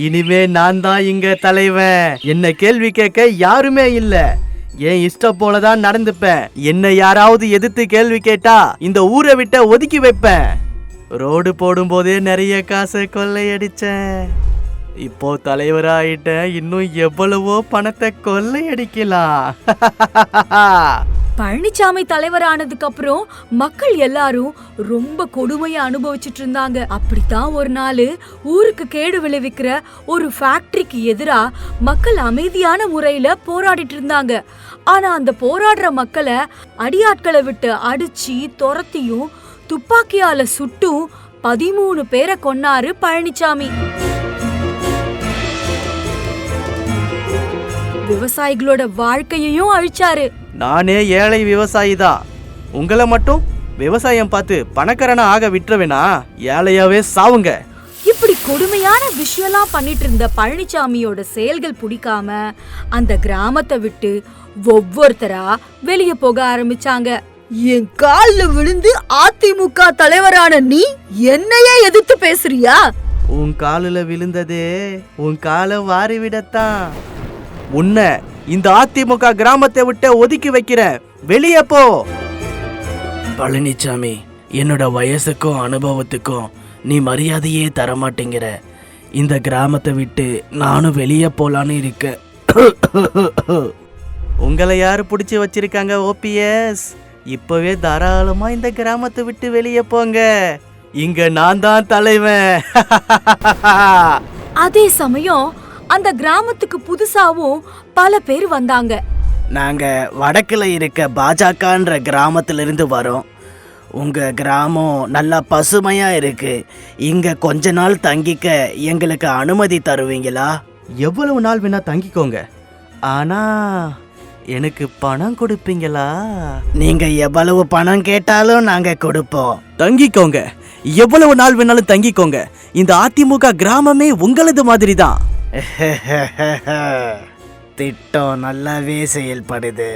இனிமே நான் தான் இங்க தலைவன். என்ன கேள்வி கேட்க யாருமே இல்ல. என் இஷ்டம் போலதான் நடந்துப்பேன். என்ன யாராவது எதிர்த்து கேள்வி கேட்டா இந்த ஊரை விட்ட ஒதுக்கி வைப்பேன். ரோடு போடும் போதே நிறைய காசை கொள்ளையடிச்சேன். இப்போ தலைவராயிட்டேன். இன்னும் எவ்வளவோ பணத்தை கொள்ளையடிக்கலாம். பழனிசாமி தலைவரானதுக்கு அப்புறம் மக்கள் எல்லாரும் ரொம்ப கொடுமையை அனுபவிச்சுட்டு இருந்தாங்க. அப்படித்தான் ஒரு நாள் ஊருக்கு கேடு விளைவிக்கிற ஒரு ஃபேக்டரிக்கு எதிரா மக்கள் அமைதியான முறையில போராடிட்டு இருந்தாங்க. ஆனா அந்த போராடுற மக்களை அடியாட்களை விட்டு அடிச்சு துரத்தியும் துப்பாக்கியால சுட்டும் 13 பேரை கொன்னாரு பழனிசாமி. விவசாயிகளோட வாழ்க்கையையும் அழிச்சாரு. நானே ஏழை விவசாயி தான். உங்களை மட்டும் விவசாயம் பார்த்து பணக்காரனா ஆக விட்டுருவேனா? ஏழையாவே சாவுங்க. இப்படி கொடுமையான விஷயம்லாம் பண்ணிட்டு இருந்த பழனிசாமியோட செயல்கள் பிடிக்காம அந்த கிராமத்தை விட்டு ஒவ்வொருத்தரா வெளியே போக ஆரம்பிச்சாங்க. என் கால்ல விழுந்து அதிமுக தலைவரான நீ என்னையே எதிர்த்து பேசுறியா? உன் காலில் விழுந்ததே உன் காலை வாரி விடத்தான். உன்னை இந்த அதிமுக கிராமத்தை விட்டு ஒதுக்கி வைக்கிற. வெளியே போ. பழனிசாமி, என்னோட வயசுக்கும் அனுபவத்துக்கும் நீ மரியாதையே தரமாட்டேங்கிற. இந்த கிராமத்தை விட்டு நானும் வெளியே போலான்னு இருக்கேன். உங்களை யாரு பிடிச்சி வச்சிருக்காங்க ஓபிஎஸ்? இப்பவே தாராளமா இந்த கிராமத்தை விட்டு வெளியே போங்க. இங்க நான் தான் தலைவன். அதே சமயம் அந்த கிராமத்துக்கு புதுசாவும் பல பேர் வந்தாங்க. நாங்க வடக்குல இருக்க பாஜகன்ற கிராமத்திலிருந்து வரோம். உங்க கிராமம் நல்லா பசுமையா இருக்கு. இங்க கொஞ்ச நாள் தங்கிக்க எங்களுக்கு அனுமதி தருவீங்களா? எவ்வளவு நாள் வேணா தங்கிக்கோங்க. ஆனா எனக்கு பணம் கொடுப்பீங்களா? நீங்க எவ்வளவு பணம் கேட்டாலும் நாங்க கொடுப்போம். தங்கிக்கோங்க. எவ்வளவு நாள் வேணாலும் தங்கிக்கோங்க. இந்த அதிமுக கிராமமே உங்களது மாதிரி தான். திட்டம் நல்லாவே செயல்படுது.